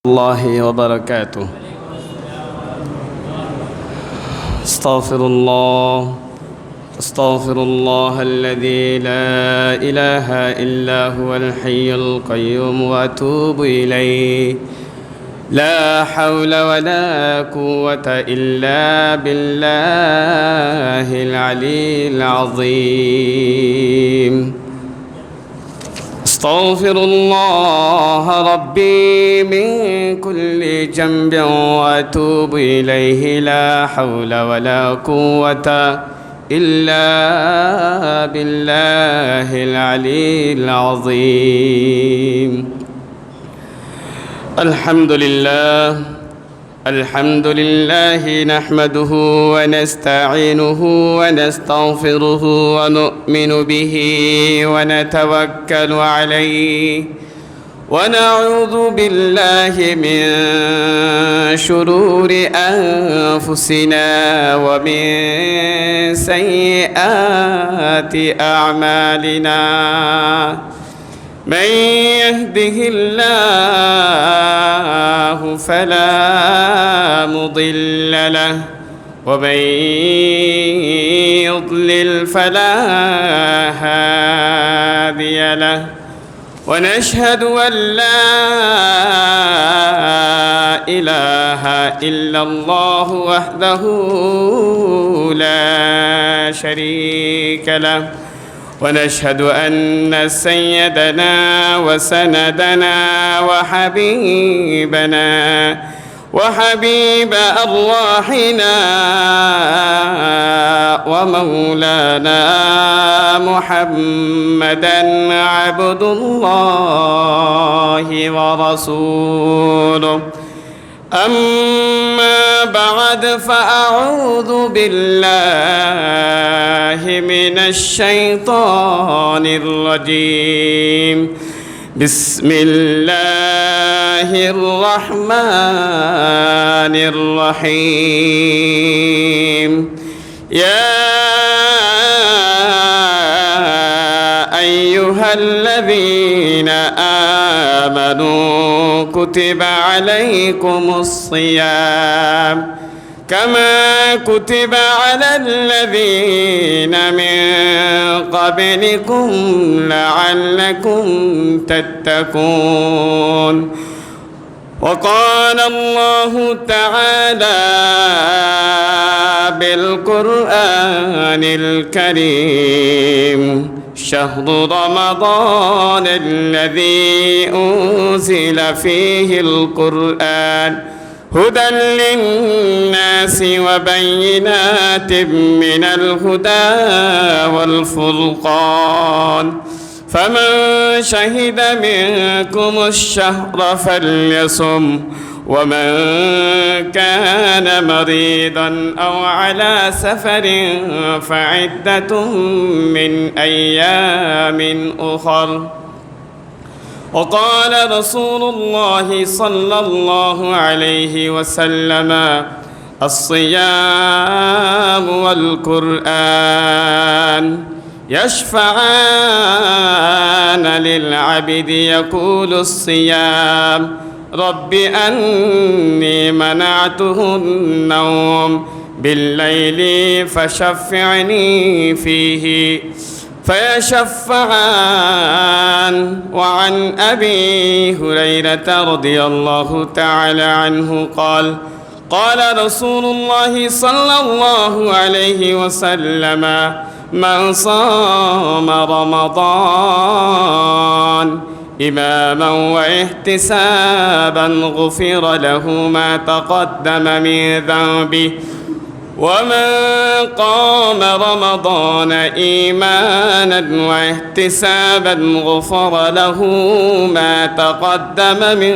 الله وبركاته. استغفر الله الذي لا إله إلا هو الحي القيوم وأتوب إليه. لا حول ولا قوة إلا بالله العلي العظيم. استغفر الله ربي من كل جنب وأتوب إليه. لا حول ولا قوة إلا بالله العلي العظيم. الحمد لله نحمده ونستعينه ونستغفره ونؤمن به ونتوكل عليه ونعوذ بالله من شرور أنفسنا ومن سيئات أعمالنا. من يهده الله فلا مضل له ومن يضلل فلا هادي له. ونشهد أن لا إله إلا الله وحده لا شريك له. ونشهد أن سيدنا وسندنا وحبيب أرواحنا ومولانا محمدا عبد الله ورسوله. أما بعد فأعوذ بالله من الشيطان الرجيم. بسم الله الرحمن الرحيم. يا أيها الذين آمنوا كتب عليكم الصيام كما كتب على الذين من قبلكم لعلكم تتقون. وقال الله تعالى بالقرآن الكريم: شهر رمضان الذي أنزل فيه القرآن هدى للناس وبينات من الهدى والفرقان. فمن شهد منكم الشهر فليصم. ومن كان مريضا أو على سفر فعدة من أيام أخر. وقال رسول الله صلى الله عليه وسلم: الصيام والقرآن يشفعان للعبد. يقول الصيام: رب أني منعته النوم بالليل فشفعني فيه فيشفعان. وعن أبي هريرة رضي الله تعالى عنه قال: قال رسول الله صلى الله عليه وسلم: من صام رمضان إماما واحتسابا غفر له ما تقدم من ذنبه. ومن قام رمضان إيمانا واحتسابا غفر له ما تقدم من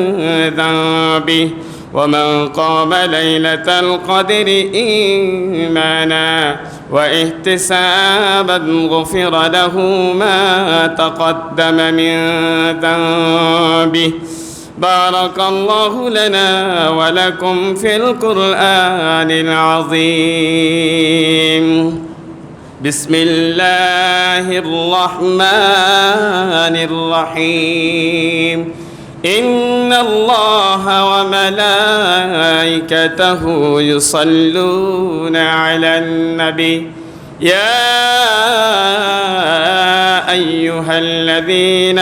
ذنبه. ومن قام ليلة القدر إيمانا واحتسابا غفر له ما تقدم من ذنبه. بارك الله لنا ولكم في القرآن العظيم. بسم الله الرحمن الرحيم. إن الله وملائكته يصلون على النبي يا أيها الذين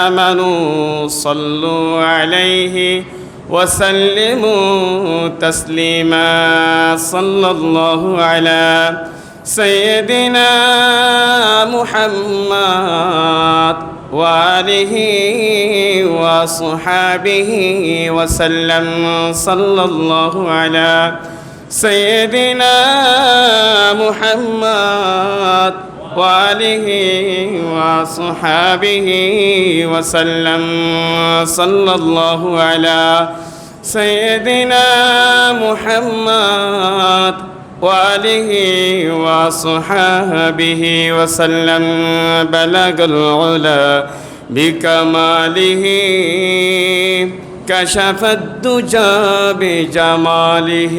آمنوا صلوا عليه وسلموا تسليما صلى الله على سيدنا محمد وآله وصحابه وسلم صلى الله على سيدنا محمد وآله وصحابه وسلم صلى الله على سيدنا محمد وآله وصحابه وسلم بلغ العلا بكماله كشف الدجى بجماله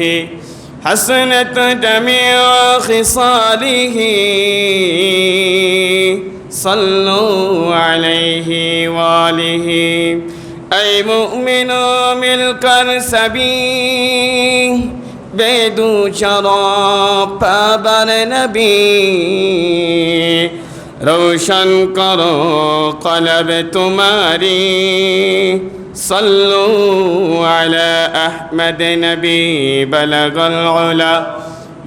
حسنت جميع خصاله صلوا عليه وآله أي مؤمن ملك سبي বেদু শরফ পাবার নবী রোশন করো কলব তোমারি সল্লু আলা আহমদ নবী বলগল উলা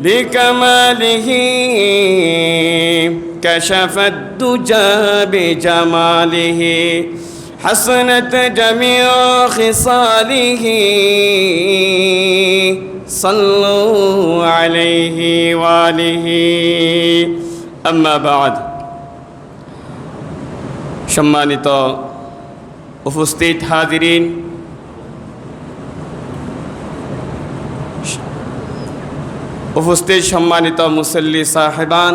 বিকমালিহি كشف الدجى بجماله حسنت جميع خصاله صلوا عليه وآله أما بعد সম্মানিত উপস্থিত হাজিরিন, উপস্থিত সম্মানিত মুসল্লি সাহেবান,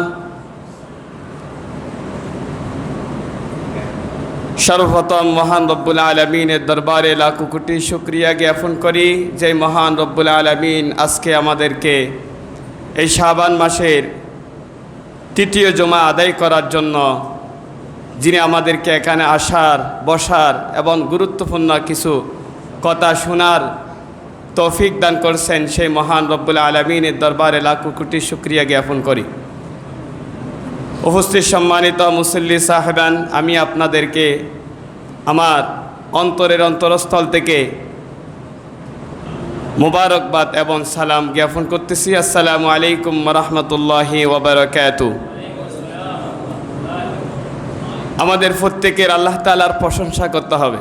সর্বপ্রথম মহান রব্বুল আলামিনের দরবারে লাখো কোটি শুকরিয়া জ্ঞাপন করি যে মহান রব্বুল আলামিন আজকে আমাদেরকে এই শাবান মাসের তৃতীয় জুমা আদায় করার জন্য, যিনি আমাদেরকে এখানে আসার, বসার এবং গুরুত্বপূর্ণ কিছু কথা শোনার তৌফিক দান করছেন, সেই মহান রব্বুল আলামিনের দরবারে লাখো কোটি শুকরিয়া জ্ঞাপন করি। উপস্থিত সম্মানিত মুসল্লি সাহেবান, আমি আপনাদেরকে আমার অন্তরের অন্তরস্থল থেকে মুবারকবাদ এবং সালাম জ্ঞাপন করতেছি। আসসালামু আলাইকুম ওয়া রাহমাতুল্লাহি ওয়া বারাকাতুহু। আমাদের প্রত্যেকের আল্লাহ তাআলার প্রশংসা করতে হবে,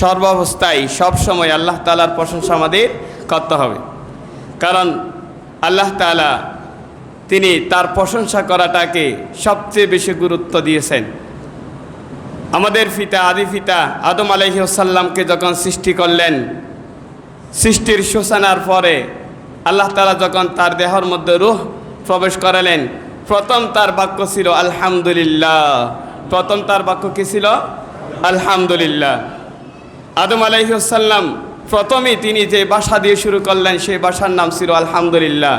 সর্বাবস্থায় সবসময় আল্লাহ তাআলার প্রশংসা আমাদের করতে হবে, কারণ আল্লাহ তাআলা তিনি তার প্রশংসা করাটাকে সবচেয়ে বেশি গুরুত্ব দিয়েছেন। আমাদের পিতা, আদি পিতা আদম আলাইহিস সালামকে যখন সৃষ্টি করলেন, সৃষ্টির সূচনার পরে আল্লাহ তাআলা যখন তার দেহের মধ্যে রূহ প্রবেশ করালেন, প্রথম তার বাক্য ছিল আলহামদুলিল্লাহ। প্রথম তার বাক্য কী ছিল? আলহামদুলিল্লাহ। আদম আলাইহিস সালাম প্রথমেই তিনি যে ভাষা দিয়ে শুরু করলেন, সেই ভাষার নাম ছিল আলহামদুলিল্লাহ।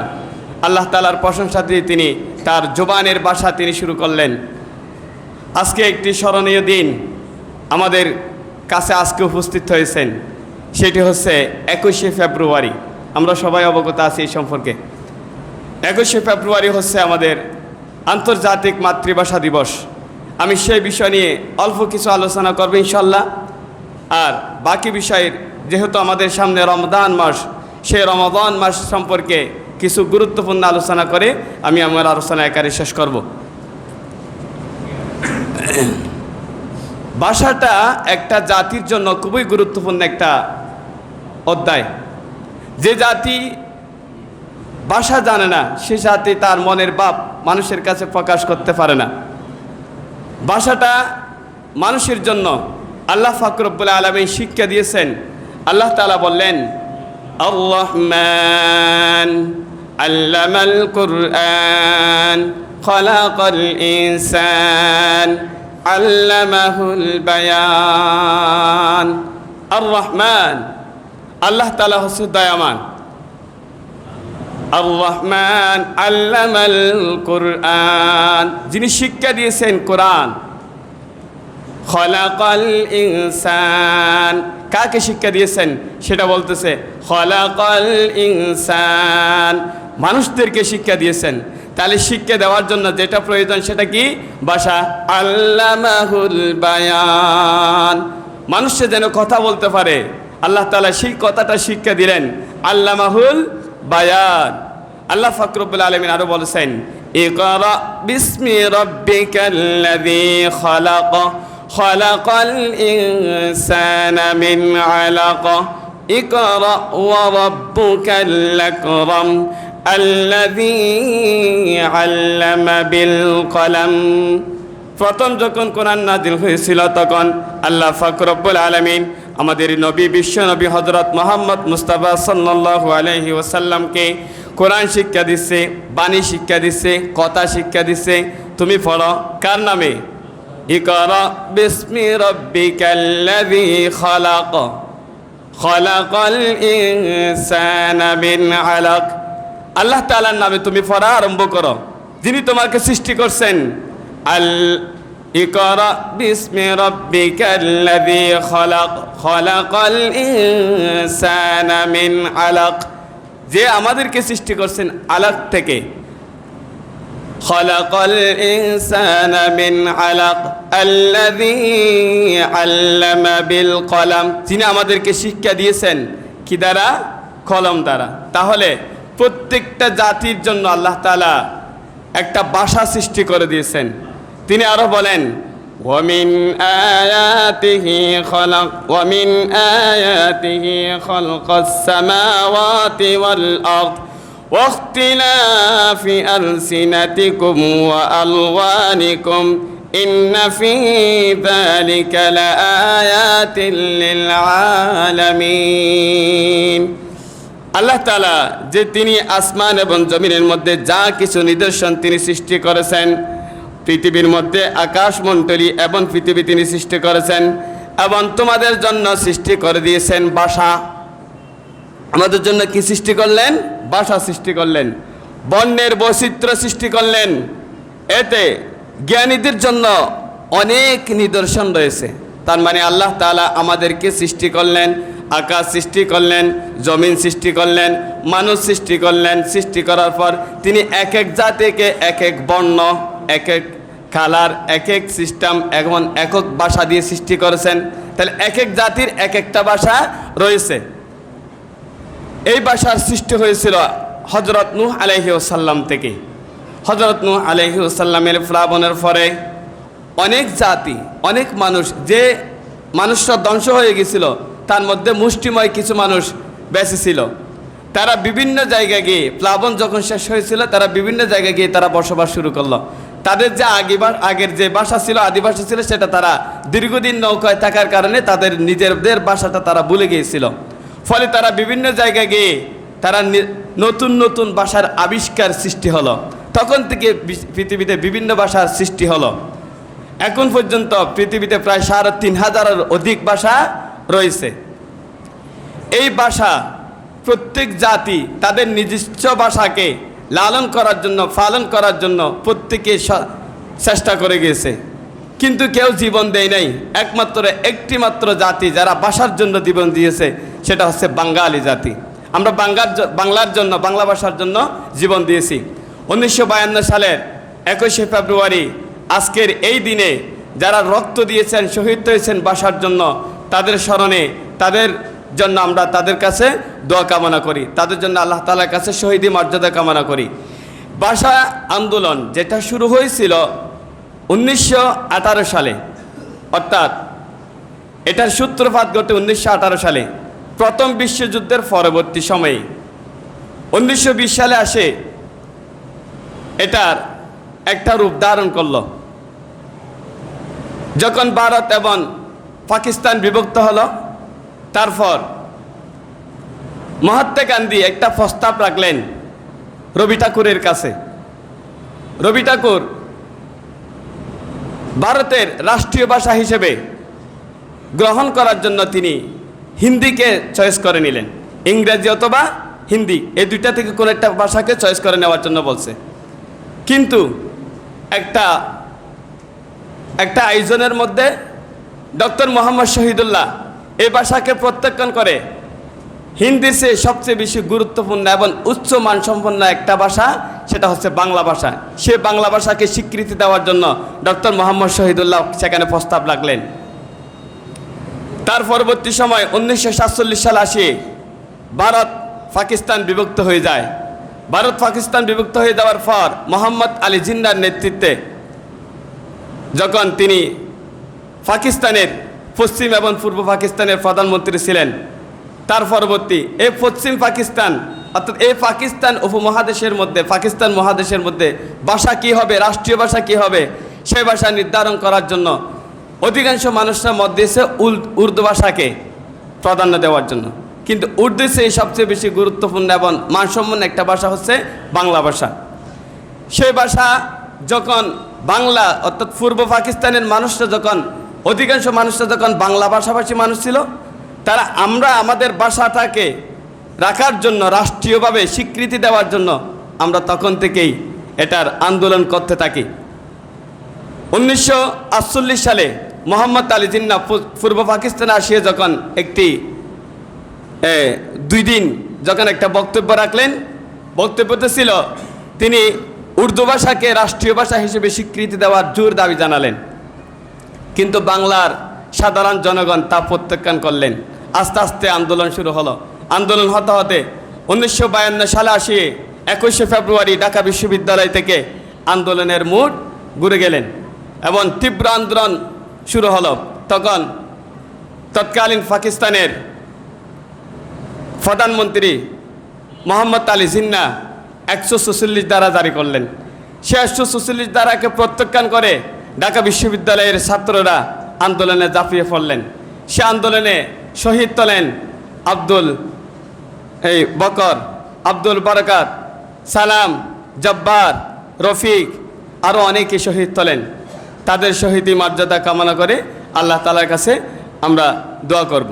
আল্লাহ তাআলার প্রশংসা দিয়ে তিনি তার জবানের ভাষা তিনি শুরু করলেন। আজকে একটি স্মরণীয় দিন আমাদের কাছে আজকে উপস্থিত হয়েছেন, সেটি হচ্ছে 21শে ফেব্রুয়ারি। আমরা সবাই অবগত আছি এই সম্পর্কে। 21শে ফেব্রুয়ারি হচ্ছে আমাদের আন্তর্জাতিক মাতৃভাষা দিবস। আমি সেই বিষয় নিয়ে অল্প কিছু আলোচনা করব ইনশাল্লাহ। আর বাকি বিষয়ের, যেহেতু আমাদের সামনে রমজান মাস, সেই রমজান মাস সম্পর্কে কিছু গুরুত্বপূর্ণ আলোচনা করে আমি আমার আলোচনা একারে শেষ করব। ভাষাটা একটা জাতির জন্য খুবই গুরুত্বপূর্ণ একটা অধ্যায়। যে জাতি ভাষা জানে না, সে জাতি তার মনের ভাব মানুষের কাছে প্রকাশ করতে পারে না। ভাষাটা মানুষের জন্য আল্লাহ পাক রব্বুল আলামিন শিক্ষা দিয়েছেন। আল্লাহ তাআলা বললেন, আর-রহমান আল্লামাল কুরআন খালাকাল ইনসান আল্লামাহুল বায়ান। আর-রহমান, আল্লাহ তাআলা হচ্ছে দয়াবান। আর-রহমান আল্লামাল কুরআন, যিনি শিক্ষা দিয়েছেন কোরআন। খলাকাল ইনসান, কাকে শিক্ষা দিয়েছেন সেটা বলতেছে খলাকাল ইনসান, মানুষদেরকে শিক্ষা দিয়েছেন। তাহলে শিক্ষা দেওয়ার জন্য যেটা প্রয়োজন সেটা কি? ভাষা। আল্লামাহুল বায়ান, মানুষে যেন কথা বলতে পারে, আল্লাহ তাআলা সেই কথাটা শিক্ষা দিলেন, আল্লামাহুল বায়ান। আল্লাহ পাক রব্বুল আলামিন আরো বলেছেন, ইকরা বিসমি রাব্বিকাল্লাযী খালাক খালাকাল ইনসানা মিন আলাক ইকরা ওয়া রাব্বুকাল আকরাম আল্লাযী আল্লামা বিল কলম। প্রথম যখন কোরআন নাজিল হয়েছিল তখন আল্লাহ পাক রব্বুল আলামিন আমাদের নবী, বিশ্ব নবী হযরত মুহাম্মদ মুস্তাফা সাল্লাল্লাহু আলাইহি ওয়াসাল্লামকে কোরআন শিক্ষা দিচ্ছে, বাণী শিক্ষা দিচ্ছে, কথা শিক্ষা দিচ্ছে। তুমি পড়ো কার নামে? ইকরা বিসমি রাব্বিকাল্লাযী খালাক খালাকাল ইনসানা মিন আলাক। আল্লাহ তাআলার নামে তুমি পড়া আরম্ভ করো, যিনি তোমাকে সৃষ্টি করছেন। ইকরা বিসমি রাব্বিকাল্লাযী খালাক খালাকাল ইনসানা মিন আলাক, যে আমাদেরকে সৃষ্টি করছেন আলাক থেকে। খালাকাল ইনসানা মিন আলাক আল্লাযী আল্লামা বিল কলম, যিনি আমাদেরকে শিক্ষা দিয়েছেন কি দ্বারা? কলম দ্বারা। তাহলে প্রত্যেকটা জাতির জন্য আল্লাহ তাআলা একটা ভাষা সৃষ্টি করে দিয়েছেন। তিনি আরো বলেন, ومن آياته خلق السماوات والأرض واختلاف ألسنتكم وألوانكم إن في ذلك لآيات للعالمين। আল্লাহ তাআলা যে তিনি আসমান এবং জমিনের মধ্যে যা কিছু নিদর্শন তিনি সৃষ্টি করেছেন, পৃথিবীর মধ্যে আকাশমণ্ডলী এবং পৃথিবী তিনি সৃষ্টি করেছেন, এবং তোমাদের জন্য সৃষ্টি করে দিয়েছেন ভাষা। আমাদের জন্য কি সৃষ্টি করলেন? ভাষা সৃষ্টি করলেন, বর্ণের বৈচিত্র্য সৃষ্টি করলেন। এতে জ্ঞানীদের জন্য অনেক নিদর্শন রয়েছে। তার মানে আল্লাহ তাআলা আমাদেরকে সৃষ্টি করলেন, আকাশ সৃষ্টি করলেন, জমিন সৃষ্টি করলেন, মানুষ সৃষ্টি করলেন। সৃষ্টি করার পর তিনি এক এক জাতিকে এক এক বর্ণ, এক এক কালার, এক এক সিস্টেম এবং একক ভাষা দিয়ে সৃষ্টি করেছেন। তাহলে এক এক জাতির এক একটা ভাষা রয়েছে। এই ভাষার সৃষ্টি হয়েছিল হযরত নূহ আলাইহিস সালাম থেকে। হযরত নূহ আলাইহিস সালামের প্লাবনের পরে অনেক জাতি, অনেক মানুষ, যে মানুষরা ধ্বংস হয়ে গেছিল তার মধ্যে মুষ্টিময় কিছু মানুষ বেঁচে ছিল। তারা বিভিন্ন জায়গায় গিয়ে, প্লাবন যখন শেষ হয়েছিল, তারা বিভিন্ন জায়গায় গিয়ে তারা বসবাস শুরু করলো। তাদের যে আগের যে ভাষা ছিল, আদি ভাষা ছিল, সেটা তারা দীর্ঘদিন নৌকায় থাকার কারণে তাদের নিজেদের ভাষাটা তারা ভুলে গিয়েছিল। ফলে তারা বিভিন্ন জায়গায় গিয়ে তারা নতুন নতুন ভাষার আবিষ্কার সৃষ্টি হলো। তখন থেকে পৃথিবীতে বিভিন্ন ভাষার সৃষ্টি হলো। এখন পর্যন্ত পৃথিবীতে প্রায় ৩,৫০০-এর অধিক ভাষা রয়েছে। এই ভাষা প্রত্যেক জাতি তাদের নিজস্ব ভাষাকে লালন করার জন্য, পালন করার জন্য প্রত্যেকে চেষ্টা করে গিয়েছে, কিন্তু কেউ জীবন দেয় নাই। একমাত্র একটি মাত্র জাতি যারা ভাষার জন্য জীবন দিয়েছে, সেটা হচ্ছে বাঙালি জাতি। আমরা বাংলার জন্য, বাংলা ভাষার জন্য জীবন দিয়েছি। 1952 সালের 21শে ফেব্রুয়ারি আজকের এই দিনে যারা রক্ত দিয়েছেন, শহীদ হয়েছেন ভাষার জন্য, তাদের স্মরণে, তাদের জন্য আমরা তাদের কাছে দোয়া কামনা করি, তাদের জন্য আল্লাহ তাআলার কাছে শহীদি মর্যাদা কামনা করি। ভাষা আন্দোলন যেটা শুরু হয়েছিল 1918 সালে, অর্থাৎ এটার সূত্রপাত ঘটে 1918 সালে, প্রথম বিশ্বযুদ্ধের পরবর্তী সময়ে। 1920 সালে আসে এটার একটা রূপ ধারণ করল। যখন ভারত এবং পাকিস্তান বিভক্ত হলো, তারপর মহাত্মা গান্ধী একটা প্রস্তাব রাখলেন রবি ঠাকুরের কাছে। রবি ঠাকুর ভারতের রাষ্ট্রীয় ভাষা হিসেবে গ্রহণ করার জন্য তিনি হিন্দিকে চয়েস করে নিলেন। ইংরেজি অথবা হিন্দি, এই দুইটা থেকে কোনো একটা ভাষাকে চয়েস করে নেওয়ার জন্য বলছে। কিন্তু একটা আয়োজনের মধ্যে ডক্টর মোহাম্মদ শহীদুল্লাহ এই ভাষাকে প্রত্যাখ্যান করে হিন্দির চেয়ে সবচেয়ে বেশি গুরুত্বপূর্ণ এবং উচ্চ মানসম্পন্ন একটা ভাষা, সেটা হচ্ছে বাংলা ভাষা। সে বাংলা ভাষাকে স্বীকৃতি দেওয়ার জন্য ডক্টর মোহাম্মদ শহীদুল্লাহ সেখানে প্রস্তাব রাখলেন। তার পরবর্তী সময় 1947 সাল আসে, ভারত পাকিস্তান বিভক্ত হয়ে যায়। ভারত পাকিস্তান বিভক্ত হয়ে যাওয়ার পর মোহাম্মদ আলী জিন্নার নেতৃত্বে যখন তিনি পাকিস্তানের পশ্চিম এবং পূর্ব পাকিস্তানের প্রধানমন্ত্রী ছিলেন, তার পরবর্তী এই পশ্চিম পাকিস্তান অর্থাৎ এই পাকিস্তান উপমহাদেশের মধ্যে, পাকিস্তান মহাদেশের মধ্যে ভাষা কী হবে, রাষ্ট্রীয় ভাষা কী হবে, সেই ভাষা নির্ধারণ করার জন্য অধিকাংশ মানুষরা মত দিয়েছে উর্দু ভাষাকে প্রাধান্য দেওয়ার জন্য। কিন্তু উর্দু চেয়ে সবচেয়ে বেশি গুরুত্বপূর্ণ এবং মানসম্পন্ন একটা ভাষা হচ্ছে বাংলা ভাষা। সেই ভাষা যখন বাংলা অর্থাৎ পূর্ব পাকিস্তানের মানুষরা যখন অধিকাংশ মানুষরা যখন বাংলা ভাষাভাষী মানুষ ছিল, তারা আমরা আমাদের ভাষাটাকে রাখার জন্য, রাষ্ট্রীয়ভাবে স্বীকৃতি দেওয়ার জন্য আমরা তখন থেকেই এটার আন্দোলন করতে থাকি। 1948 সালে মোহাম্মদ আলী জিন্নাহ পূর্ব পাকিস্তানে আসিয়ে যখন একটি 2 দিন যখন একটা বক্তব্য রাখলেন, বক্তব্যতে ছিল তিনি উর্দু ভাষাকে রাষ্ট্রীয় ভাষা হিসেবে স্বীকৃতি দেওয়ার জোর দাবি জানালেন। কিন্তু বাংলার সাধারণ জনগণ তা প্রত্যাখ্যান করলেন। আস্তে আস্তে আন্দোলন শুরু হলো। আন্দোলন হতে হতে 1952 সালে আসি 21শে ফেব্রুয়ারি ঢাকা বিশ্ববিদ্যালয় থেকে আন্দোলনের মুড ঘুরে গেলেন এবং তীব্র আন্দোলন শুরু হলো। তখন তৎকালীন পাকিস্তানের প্রধানমন্ত্রী মোহাম্মদ আলী জিন্নাহ 146 ধারা জারি করলেন। সে 146 ধারাকে প্রত্যাখ্যান করে ঢাকা বিশ্ববিদ্যালয়ের ছাত্ররা আন্দোলনে ঝাঁপিয়ে পড়লেন। সে আন্দোলনে শহীদ হলেন আব্দুল বকর, আব্দুল বরকাত, সালাম, জব্বার, রফিক, আরও অনেকে শহীদ হলেন। তাদের শহীদি মর্যাদা কামনা করে আল্লাহ তাআলার কাছে আমরা দোয়া করব।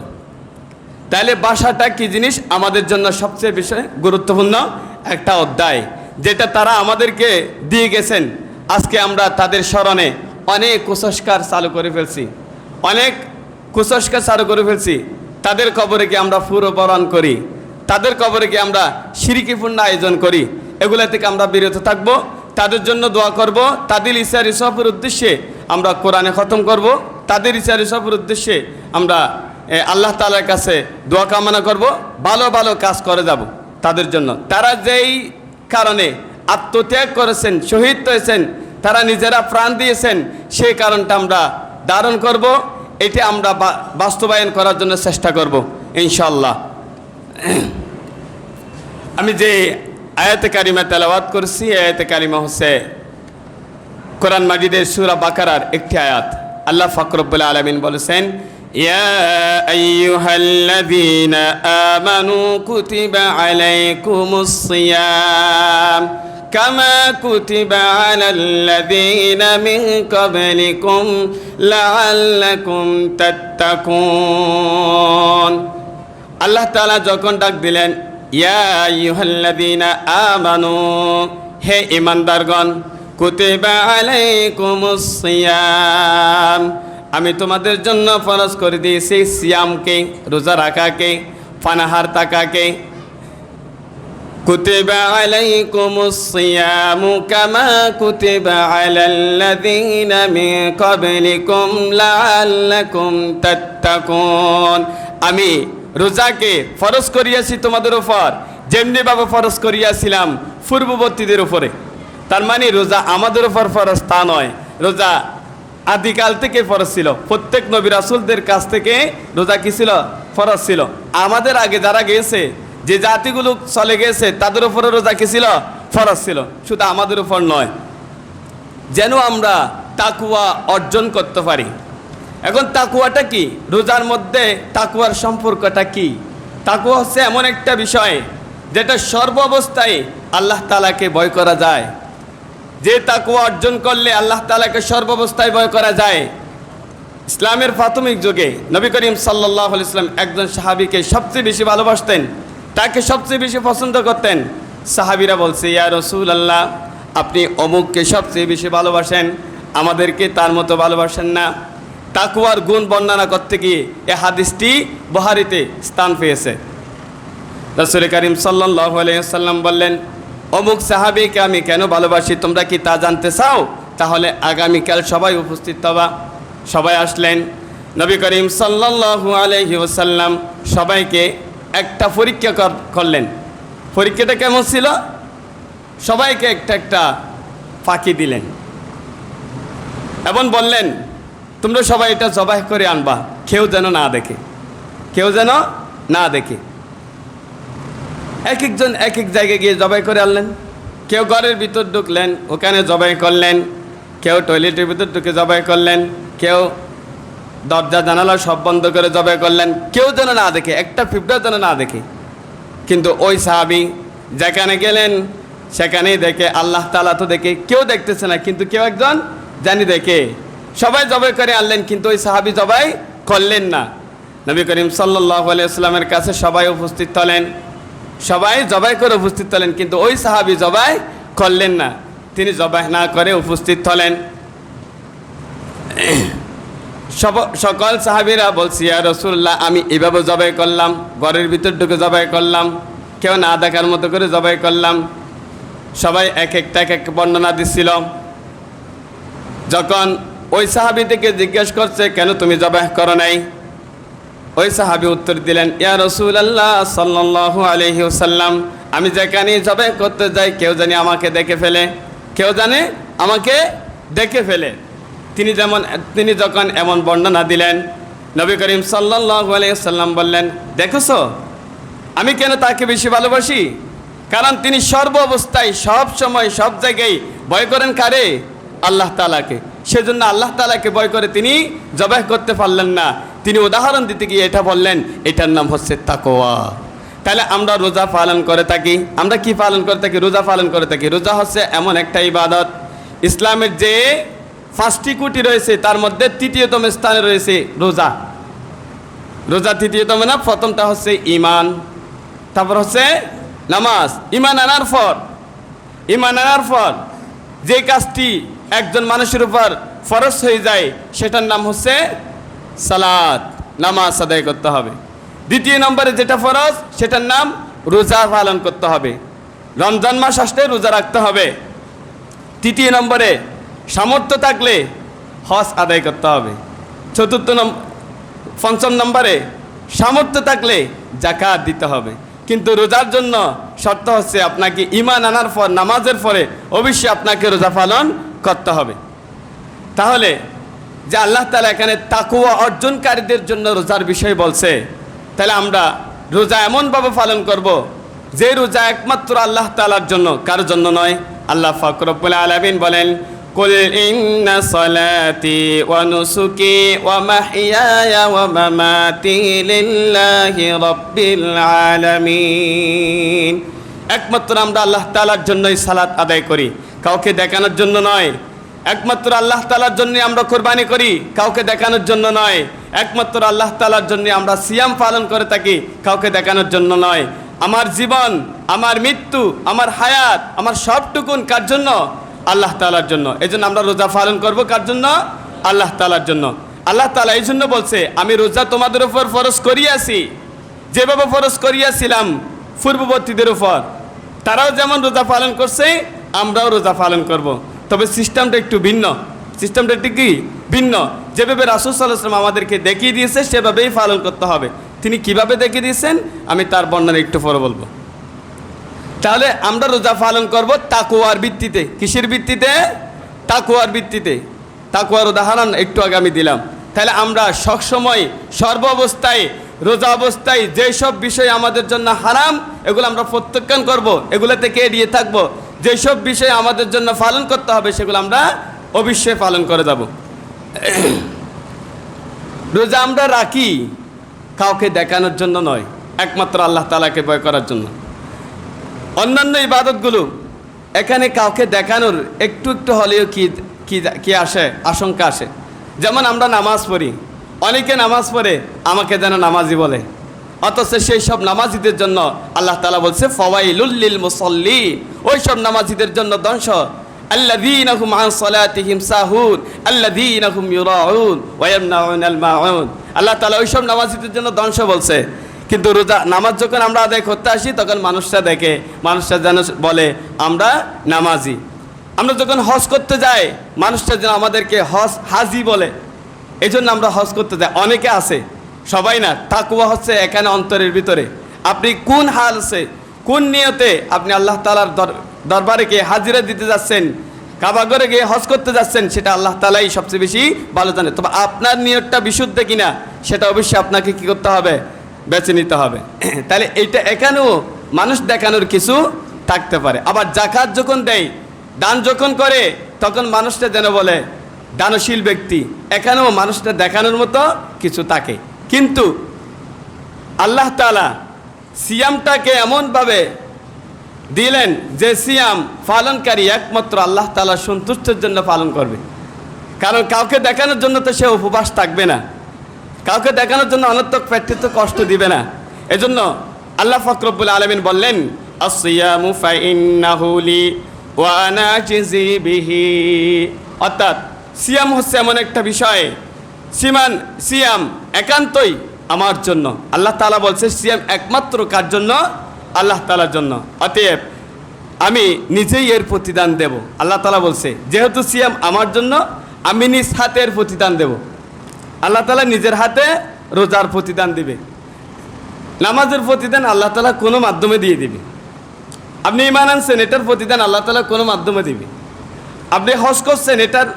তাহলে ভাষাটা কি জিনিস আমাদের জন্য সবচেয়ে বিষয় গুরুত্বপূর্ণ একটা অধ্যায়, যেটা তারা আমাদেরকে দিয়ে গেছেন। আজকে আমরা তাদের স্মরণে অনেক কুসংস্কার চালু করে ফেলছি, অনেক কুসংস্কার চালু করে ফেলছি। তাদের কবরে গিয়ে আমরা পুরোবরণ করি, তাদের কবরে গিয়ে আমরা শিরকিপূর্ণ আয়োজন করি। এগুলা থেকে আমরা বিরত থাকব, তাদের জন্য দোয়া করব, তাদের ইচ্ছা রিসাফের উদ্দেশ্যে আমরা কোরআনে খতম করব, তাদের ইচ্ছা রিসাফের উদ্দেশ্যে আমরা আল্লাহ তাআলার কাছে দোয়া কামনা করব, ভালো ভালো কাজ করে যাব তাদের জন্য। তারা যেই কারণে আত্মত্যাগ করেছেন, শহীদ হয়েছেন, তারা নিজেরা প্রাণ দিয়েছেন, সেই কারণটা আমরা ধারণ করব, এটি আমরা বাস্তবায়ন করার জন্য চেষ্টা করব ইনশাআল্লাহ। আমি যে আয়াতে কারিমা তেলাওয়াত করছি, আয়াতে কারিমা হচ্ছে কোরআন মাজিদের সূরা বাকারার একটি আয়াত। আল্লাহ পাক রব্বুল আলামিন বলেছেন, ইয়া আইয়ুহাল্লাযীনা আমানু কুতিবা আলাইকুমুস সিয়াম কামা কুতিবা আলাল্লাযীনা মিন ক্বাবলিকুম লাআল্লাকুম তাত্তাকুন। আল্লাহ তাআলা যখন ডাক দিলেন, ইয়া আইয়ুহাল্লাযীনা আমানু, হে ঈমানদারগণ, কুতিবা আলাইকুমুস সিয়াম, আমি তোমাদের জন্য ফরজ করে দিয়েছি সিয়ামকে, রোজা রাখাকে, পানাহার থাকাকে। কুতিবা আলাইকুমুস সিয়ামু কামা কুতিবা আলাল্লাযীনা মিন ক্বাবলিকুম লাআল্লাকুম তাত্তাকুন। আমি রোজাকে ফরজ করিয়াছি তোমাদের উপর যেমনিভাবে ফরজ করিয়াছিলাম পূর্ববর্তীদের উপরে। তার মানে রোজা আমাদের উপর ফরজ তা নয়, রোজা আদিকাল থেকে ফরজ ছিল। প্রত্যেক নবী রাসূলদের কাছ থেকে রোজা কি ছিল? ফরজ ছিল। আমাদের আগে যারা গিয়েছে, যে জাতিগুলো চলে গেছে, তাদের উপরে রোজা কি ছিল? ফরজ ছিল। শুধু আমাদের উপর নয়, যেন আমরা তাকওয়া অর্জন করতে পারি। এখন তাকওয়াটা কি? রোজার মধ্যে তাকওয়ার সম্পর্কটা কি? তাকওয়া হচ্ছে এমন একটা বিষয় যেটা সর্বাবস্থায় আল্লাহ তাআলাকে ভয় করা যায়। যে তাকওয়া অর্জন করলে আল্লাহ তাআলাকে সর্বাবস্থায় ভয় করা যায়। ইসলামের প্রাথমিক যুগে নবী করিম সাল্লাল্লাহু আলাইহি ওয়াসাল্লাম একজন সাহাবীকে সবচেয়ে বেশি ভালোবাসতেন, তাকে সবচেয়ে বেশি পছন্দ করতেন। সাহাবীরা বলছে, ইয়া রাসূলুল্লাহ, আপনি অমুককে সবচেয়ে বেশি ভালোবাসেন, আমাদেরকে তার মতো ভালোবাসেন না। তাকওয়ার গুণ বর্ণনা করতে গিয়ে এ হাদিসটি বুখারীতে স্থান পেয়েছে। রাসূল করিম সাল্লাল্লাহু আলাইহি ওয়াসাল্লাম বললেন, অমুক সাহাবীকে আমি কেন ভালোবাসি তোমরা কি তা জানতে চাও? তাহলে আগামীকাল সবাই উপস্থিত হবা। সবাই আসলেন। নবী করিম সাল্লাল্লাহু আলাইহি ওয়াসাল্লাম সবাইকে একটা পরীক্ষা করলেন। পরীক্ষাটা কেমন ছিল? সবাইকে একটা একটা ফাঁকি দিলেন এবং বললেন, তোমরা সবাই এটা জবাই করে আনবা, কেউ যেন না দেখে, কেউ যেন না দেখে। এক একজন এক এক জায়গায় গিয়ে জবাই করে আনলেন। কেউ ঘরের ভিতর ঢুকলেন, ওখানে জবাই করলেন। কেউ টয়লেটের ভিতর ঢুকে জবাই করলেন। কেউ দরজা জানালা সব বন্ধ করে জবাই করলেন, কেউ যেন না দেখে, একটা পিঁপড়া যেন না দেখে। কিন্তু ওই সাহাবী যেখানে গেলেন সেখানেই দেখে, আল্লাহ তাআলা তো দেখে, কেউ দেখতেছে না, কিন্তু কেউ একজন জানি দেখে। সবাই জবাই করে আনলেন, কিন্তু ওই সাহাবী জবাই করলেন না। নবী করিম সাল্লাল্লাহু আলাইহি ওয়াসাল্লামের কাছে সবাই উপস্থিত হলেন, সবাই জবাই করে উপস্থিত হলেন, কিন্তু ওই সাহাবী জবাই করলেন না। তিনি জবাই না করে উপস্থিত হলেন। সকল সাহাবীরা বলছি, ইয়া রাসূলুল্লাহ, আমি এভাবে জবাই করলাম, ঘরের ভিতর ঢুকে জবাই করলাম, কেউ না দেখার মতো করে জবাই করলাম। সবাই এক একটা এক এক বর্ণনা দিচ্ছিল। যখন ওই সাহাবী থেকে জিজ্ঞেস করছে, কেন তুমি জবাই করো নাই? ওই সাহাবী উত্তর দিলেন, ইয়া রাসূলুল্লাহ সাল্লাল্লাহু আলাইহি ওয়াসাল্লাম, আমি যেখানে জবাই করতে যাই কেউ জানি আমাকে দেখে ফেলে, কেউ জানে আমাকে দেখে ফেলে। তিনি যখন এমন বর্ণনা দিলেন, নবী করিম সাল্লাল্লাহু আলাইহি ওয়াসাল্লাম বললেন, দেখছো আমি কেন তাকে বেশি ভালোবাসি? কারণ তিনি সর্ব অবস্থায় সব সময় সব জায়গায় ভয় করেন কারে? আল্লাহ তাআলাকে। সেজন্য আল্লাহ তাআলাকে ভয় করে তিনি জবাই করতে পারলেন না। তিনি উদাহরণ দিতে গিয়ে এটা বললেন, এটার নাম হচ্ছে তাকওয়া। তাহলে আমরা রোজা পালন করে থাকি। আমরা কি পালন করে থাকি? রোজা পালন করে থাকি। রোজা হচ্ছে এমন একটা ইবাদত, ইসলামের যে 5টি খুঁটি রয়েছে তার মধ্যে তৃতীয়তম স্থানে রয়েছে রোজা। রোজা তৃতীয়তম না, প্রথমটা হচ্ছে ঈমান, তারপর হচ্ছে নামাজ। ঈমান আনার পর যে কাজটি একজন মানুষের উপর ফরজ হয়ে যায় সেটার নাম হচ্ছে সালাত, নামাজ আদায় করতে হবে। দ্বিতীয় নম্বরে যেটা ফরজ সেটার নাম রোজা পালন করতে হবে। রমজান মাস আসলে রোজা রাখতে হবে। তৃতীয় নম্বরে সামর্থ্য থাকলে হজ আদায় করতে হবে। পঞ্চম নম্বরে সামর্থ্য থাকলে যাকাত দিতে হবে। কিন্তু রোজার জন্য শর্ত হচ্ছে আপনাকে ঈমান আনার পর, নামাজের পরে অবশ্যই আপনাকে রোজা পালন করতে হবে। তাহলে যে আল্লাহ তাআলা এখানে তাকওয়া অর্জনকারীদের জন্য রোজার বিষয় বলছে, তাহলে আমরা রোজা এমনভাবে পালন করব যে রোজা একমাত্র আল্লাহ তাআলার জন্য, কারোর জন্য নয়। আল্লাহ পাক রব্বুল আলামিন বলেন, কুল ইন্না সলাতি ওয়া নুসুকি ওয়া মাহইয়ায়া ওয়া মামাতি লিল্লাহি রাব্বিল আলামিন। একমাত্র আমরা আল্লাহ তাআলার জন্যই সালাত আদায় করি, কাউকে দেখানোর জন্য নয়। একমাত্র আল্লাহ তাআলার জন্য আমরা কোরবানি করি, কাউকে দেখানোর জন্য নয়। একমাত্র আল্লাহ তাআলার জন্য আমরা সিয়াম পালন করে থাকি, কাউকে দেখানোর জন্য নয়। আমার জীবন, আমার মৃত্যু, আমার হায়াত, আমার সবটুকুন কার জন্য? আল্লাহ তাআলার জন্য। এই জন্য আমরা রোজা পালন করব কার জন্য? আল্লাহ তাআলার জন্য। আল্লাহ তাআলা এই জন্য বলছে, আমি রোজা তোমাদের উপর ফরজ করিয়াছি, যেভাবে ফরজ করিয়াছিলাম পূর্ববর্তীদের উপর। তারাও যেমন রোজা পালন করছে আমরাও রোজা পালন করব। তবে সিস্টেমটা একটু ভিন্ন। সিস্টেমটা একটু কি ভিন্ন? যেভাবে রাসূল সাল্লাল্লাহু আলাইহি ওয়াসাল্লাম আমাদেরকে দেখিয়ে দিয়েছে সেভাবেই পালন করতে হবে। তিনি কিভাবে দেখিয়ে দিয়েছেন আমি তার বর্ণনা একটু পরে বলবো। তাহলে আমরা রোজা পালন করব তাকওয়ার ভিত্তিতে। কিসের ভিত্তিতে? তাকওয়ার ভিত্তিতে। তাকওয়ার উদাহরণ একটু আগে আমি দিলাম। তাহলে আমরা সবসময় সর্ব অবস্থায়, রোজা অবস্থায় যেসব বিষয় আমাদের জন্য হারাম এগুলো আমরা প্রত্যাখ্যান করব, এগুলো থেকে এড়িয়ে থাকব। যেসব বিষয় আমাদের জন্য পালন করতে হবে সেগুলো আমরা অবশ্যই পালন করে যাব। রোজা আমরা রাখি কাউকে দেখানোর জন্য নয়, একমাত্র আল্লাহ তাআলাকে ভয় করার জন্য। অন্যান্য ইবাদতগুলো এখানে কাউকে দেখানোর একটু একটু হলেও কি আসে, আশঙ্কা আসে। যেমন আমরা নামাজ পড়ি, অনেকে নামাজ পড়ে আমাকে যেন নামাজি বলে, অথচ সেই সব নামাজিদের জন্য আল্লাহ তাআলা বলছে ফাওয়াইলুল লিল মুসাল্লিন, ওই সব নামাজিদের জন্য ধ্বংস। আল্লাযীনা হুম আন সালাতিহিম সাহুন আল্লাযীনা হুম ইউরাউন ওয়া ইয়ামনাউনাল মাউন। আল্লাহ তাআলা ওইসব নামাজীদের জন্য ধ্বংস বলছে। কিন্তু রোজা নামাজ যখন আমরা আদায় করতে আসি তখন মানুষরা দেখে, মানুষরা যেন বলে আমরা নামাজি। আমরা যখন হজ করতে যাই মানুষরা যেন আমাদেরকে হাজি বলে, এই জন্য আমরা হজ করতে যাই। অনেকে আছে, সবাই না। তাকওয়া হচ্ছে এখানে অন্তরের ভিতরে আপনি কোন হাল আছে, কোন নিয়তে আপনি আল্লাহ তাআলার দরবারে গিয়ে হাজিরা দিতে যাচ্ছেন, কাবাগরে গিয়ে হজ করতে যাচ্ছেন, সেটা আল্লাহ তাআলাই সবচেয়ে বেশি ভালো জানে। তবে আপনার নিয়তটা বিশুদ্ধ কিনা সেটা অবশ্যই আপনাকে কি করতে হবে, বেছে নিতে হবে। তাহলে এইটা এখানেও মানুষ দেখানোর কিছু থাকতে পারে। আবার যাকাত যখন দেয়, দান যখন করে, তখন মানুষটা যেন বলে দানশীল ব্যক্তি। এখানেও মানুষটা দেখানোর মতো কিছু থাকে। কিন্তু আল্লাহ তাআলা সিয়ামটাকে এমনভাবে দিলেন যে সিয়াম পালনকারী একমাত্র আল্লাহ তাআলার সন্তুষ্টির জন্য পালন করবে। কারণ কাউকে দেখানোর জন্য তো সে উপবাস থাকবে না, কাউকে দেখানোর জন্য অনর্থক পেটে কষ্ট দিবে না। এজন্য আল্লাহ পাক রব্বুল আলামিন বললেন আসিয়ামু ফাইন্নাহু লি ওয়া আনা আজজি বিহি। অর্থাৎ সিয়াম হচ্ছে এমন একটা বিষয়, সিয়াম একান্তই আমার জন্য। আল্লাহ তাআলা বলছে সিয়াম একমাত্র কার জন্য, আল্লাহ তাআলার জন্য। অতএব আমি নিজেই এর প্রতিদান দেব। আল্লাহ তাআলা বলছে যেহেতু সিয়াম আমার জন্য, আমি নিজ হাতের প্রতিদান দেব। আল্লাহ তাআলা নিজের হাতে রোজার প্রতিদান দিবে। নামাজের প্রতিদান আল্লাহ তাআলা কোনো মাধ্যমে দিয়ে দিবে। আপনি ঈমান আনছেন, এটার প্রতিদান আল্লাহ তাআলা কোনো মাধ্যমে দিবে। আপনি হজ করছেন, এটার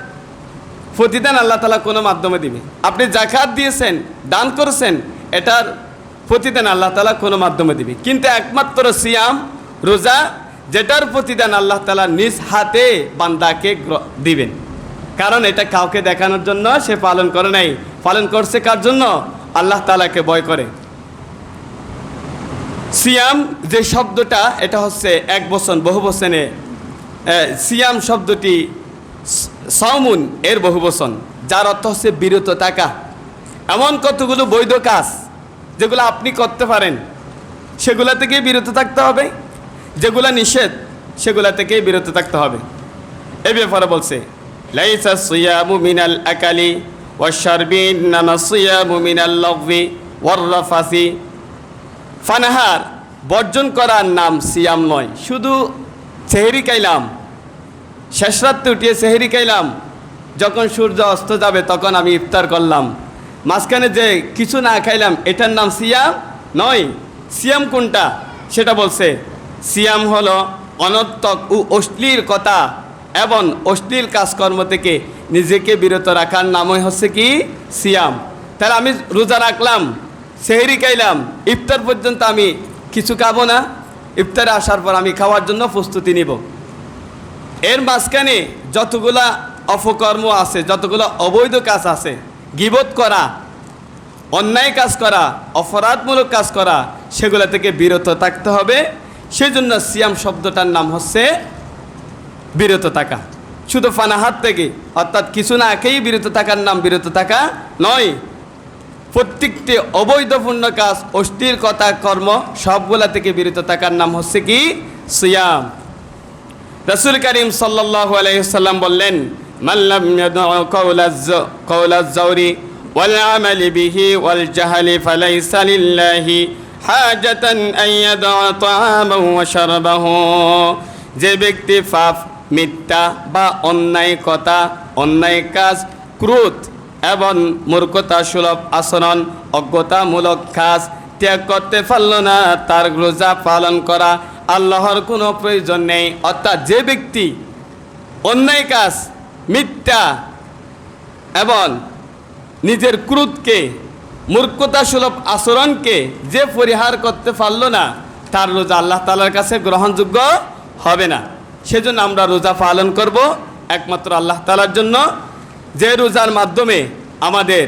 প্রতিদান আল্লাহ তাআলা কোনো মাধ্যমে দিবে। আপনি যাকাত দিয়েছেন, দান করেছেন, এটার প্রতিদান আল্লাহ তাআলা কোনো মাধ্যমে দিবে। কিন্তু একমাত্র সিয়াম, রোজা, যেটার প্রতিদান আল্লাহ তাআলা নিজ হাতে বান্দাকে দিবেন। কারণ এটা কাউকে দেখানোর জন্য সে পালন করে নাই, পালন করছে কার জন্য, আল্লাহ তাআলাকে ভয় করে। সিয়াম যে শব্দটা, এটা হচ্ছে এক বচন, বহু বচনে। সিয়াম শব্দটি সাওমুন এর বহু বচন, যার অর্থ হচ্ছে বিরত থাকা। এমন কতগুলো বৈধ কাজ যেগুলো আপনি করতে পারেন সেগুলা থেকেই বিরত থাকতে হবে, যেগুলা নিষেধ সেগুলা থেকেই বিরত থাকতে হবে। এই ব্যাপারে বলছে লাইসা সিয়ামু মিনাল আকালি ওয়াশারবি ইন্নামা সিয়ামু মিনাল লাগবি ওয়ার রাফাসি। ফানাহার বর্জন করার নাম সিয়াম নয়। শুধু সেহরি খাইলাম, শেষ রাত্রে উঠিয়ে সেহরি খাইলাম, যখন সূর্য অস্ত যাবে তখন আমি ইফতার করলাম, মাঝখানে যে কিছু না খাইলাম, এটার নাম সিয়াম নয়। সিয়াম কোনটা সেটা বলছে, সিয়াম হলো অনর্থক ও অশ্লীল কথা এবং অশ্লীল কাজকর্ম থেকে নিজেকে বিরত রাখার নামই হচ্ছে কি সিয়াম। তাহলে আমি রোজা রাখলাম, সেহরি খাইলাম, ইফতার পর্যন্ত আমি কিছু খাবো না, ইফতারে আসার পর আমি খাওয়ার জন্য প্রস্তুতি নিব। এর মাঝখানে যতগুলা অপকর্ম আছে, যতগুলো অবৈধ কাজ আছে, গীবত করা, অন্যায় কাজ করা, অপরাধমূলক কাজ করা, সেগুলো থেকে বিরত থাকতে হবে। সেজন্য সিয়াম শব্দটার নাম হচ্ছে বিরত থাকা। শুধু ফানাহাত থেকে, অর্থাৎ কিছু না খেয়েই বিরত থাকার নাম বিরত থাকা নয়। প্রত্যেকটি অবৈধপূর্ণ কাজ, অশ্লীল কথা, কর্ম, সবগুলা থেকে বিরত থাকার নাম হচ্ছে কি সিয়াম। রাসূল করিম সাল্লাল্লাহু আলাইহি ওয়াসাল্লাম বললেন মান লাম ইয়াদউ কাওলাজ যাওরি ওয়াল আমালি বিহি ওয়াল জাহলি ফালাইসা লিল্লাহি হাজাতান আন ইয়াদউ তাআমাহু ওয়া শারাবাহু। যে ব্যক্তি পাপ, মিথ্যা বা অন্যায় কথা, অন্যায় কাজ, ক্রোধ এবং মূর্খতা সুলভ আচরণ, অজ্ঞতামূলক কাজ ত্যাগ করতে পারল না, তার রোজা পালন করা আল্লাহর কোনো প্রয়োজন নেই। অর্থাৎ যে ব্যক্তি অন্যায় কাজ, মিথ্যা এবং নিজের ক্রোধকে, মূর্খতা সুলভ আচরণকে যে পরিহার করতে পারল না, তার রোজা আল্লাহ তাআলার কাছে গ্রহণযোগ্য হবে না। সেজন্য আমরা রোজা পালন করব একমাত্র আল্লাহ তাআলার জন্য, যে রোজার মাধ্যমে আমাদের